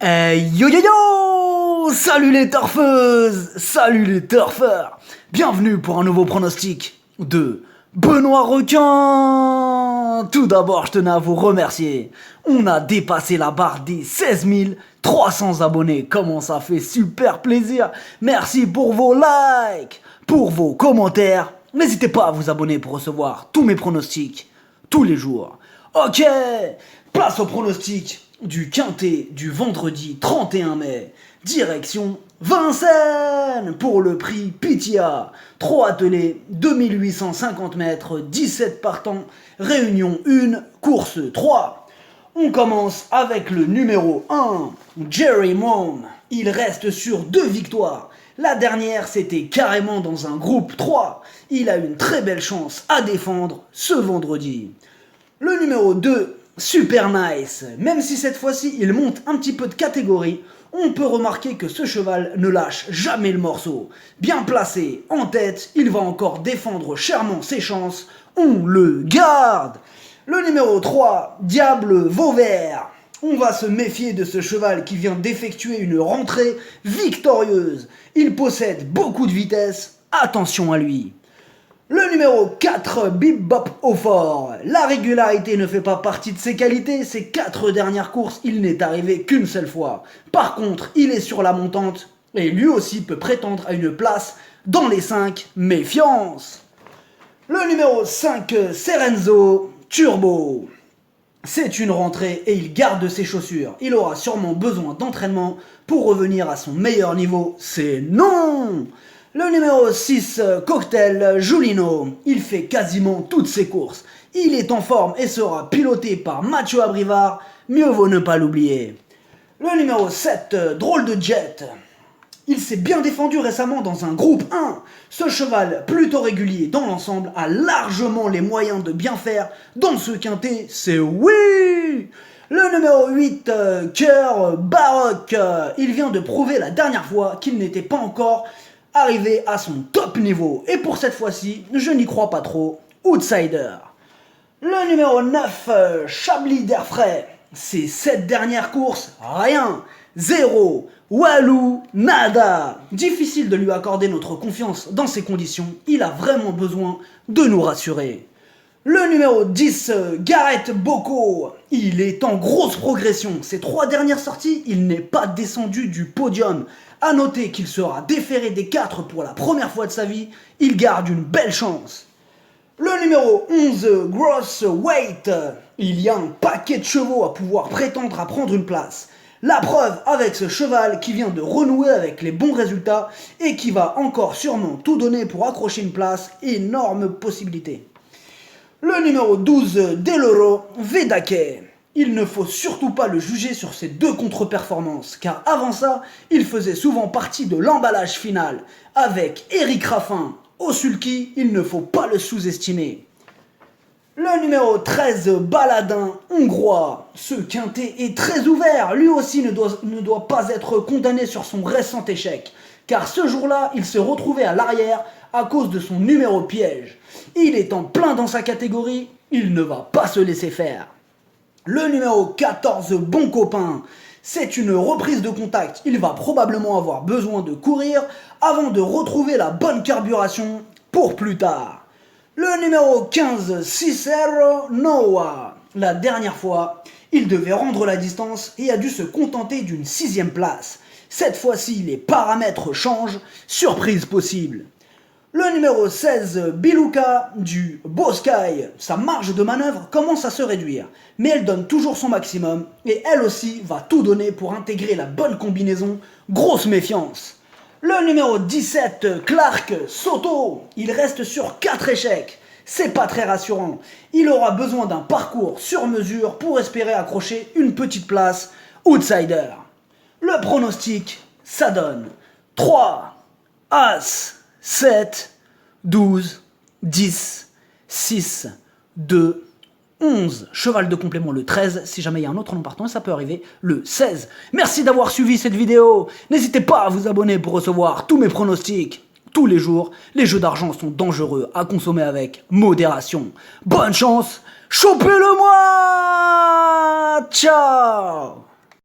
Yo yo yo! Salut les turfeuses! Salut les turfeurs! Bienvenue pour un nouveau pronostic de Benoît Requin! Tout d'abord, je tenais à vous remercier. On a dépassé la barre des 16 300 abonnés. Comment ça fait super plaisir! Merci pour vos likes, pour vos commentaires. N'hésitez pas à vous abonner pour recevoir tous mes pronostics tous les jours. Ok, place au pronostic du quintet du vendredi 31 mai. Direction Vincennes pour le prix Pythia. 3 attelés, 2850 mètres, 17 partants, réunion 1, course 3. On commence avec le numéro 1, Jerry Moon. Il reste sur 2 victoires. La dernière, c'était carrément dans un groupe 3. Il a une très belle chance à défendre ce vendredi. Le numéro 2, Super Nice. Même si cette fois-ci, il monte un petit peu de catégorie, on peut remarquer que ce cheval ne lâche jamais le morceau. Bien placé, en tête, il va encore défendre chèrement ses chances. On le garde. Le numéro 3, Diable Vauvert. On va se méfier de ce cheval qui vient d'effectuer une rentrée victorieuse. Il possède beaucoup de vitesse, attention à lui. Le numéro 4, Bip Bop au fort. La régularité ne fait pas partie de ses qualités. Ces 4 dernières courses, il n'est arrivé qu'une seule fois. Par contre, il est sur la montante et lui aussi peut prétendre à une place dans les 5. Méfiance. Le numéro 5, Serenzo Turbo. C'est une rentrée et il garde ses chaussures. Il aura sûrement besoin d'entraînement pour revenir à son meilleur niveau. C'est non! Le numéro 6, Cocktail Julino. Il fait quasiment toutes ses courses. Il est en forme et sera piloté par Mathieu Abrivard. Mieux vaut ne pas l'oublier. Le numéro 7, Drôle de Jet. Il s'est bien défendu récemment dans un groupe 1. Ce cheval, plutôt régulier dans l'ensemble, a largement les moyens de bien faire dans ce quintet. C'est oui! Le numéro 8, Cœur Baroque. Il vient de prouver la dernière fois qu'il n'était pas encore arrivé à son top niveau. Et pour cette fois-ci, je n'y crois pas trop. Outsider. Le numéro 9, Chablis d'Air Frais. Ces 7 dernières courses, rien. 0. Walou, nada. Difficile de lui accorder notre confiance dans ces conditions. Il a vraiment besoin de nous rassurer. Le numéro 10, Gareth Bocco. Il est en grosse progression. Ces 3 dernières sorties, il n'est pas descendu du podium. A noter qu'il sera déféré des 4 pour la première fois de sa vie. Il garde une belle chance. Le numéro 11, Gross Weight. Il y a un paquet de chevaux à pouvoir prétendre à prendre une place. La preuve avec ce cheval qui vient de renouer avec les bons résultats et qui va encore sûrement tout donner pour accrocher une place. Énorme possibilité. Le numéro 12, Deloro Vedake. Il ne faut surtout pas le juger sur ses 2 contre-performances, car avant ça, il faisait souvent partie de l'emballage final. Avec Eric Raffin au sulky, il ne faut pas le sous-estimer. Le numéro 13, Baladin hongrois. Ce quintet est très ouvert. Lui aussi ne doit pas être condamné sur son récent échec. Car ce jour-là, il se retrouvait à l'arrière à cause de son numéro piège. Il est en plein dans sa catégorie. Il ne va pas se laisser faire. Le numéro 14, Bon Copain. C'est une reprise de contact. Il va probablement avoir besoin de courir avant de retrouver la bonne carburation pour plus tard. Le numéro 15, Cicero Noah. La dernière fois, il devait rendre la distance et a dû se contenter d'une 6e place. Cette fois-ci, les paramètres changent, surprise possible. Le numéro 16, Biluka du Boskai. Sa marge de manœuvre commence à se réduire, mais elle donne toujours son maximum et elle aussi va tout donner pour intégrer la bonne combinaison. Grosse méfiance. Le numéro 17, Clark Soto. Il reste sur 4 échecs. C'est pas très rassurant. Il aura besoin d'un parcours sur mesure pour espérer accrocher une petite place. Outsider. Le pronostic, ça donne 3, As, 7, 12, 10, 6, 2, 11. Cheval de complément le 13. Si jamais il y a un autre nom partant, ça peut arriver le 16. Merci d'avoir suivi cette vidéo. N'hésitez pas à vous abonner pour recevoir tous mes pronostics tous les jours. Les jeux d'argent sont dangereux à consommer avec modération. Bonne chance, chopez-le moi. Ciao.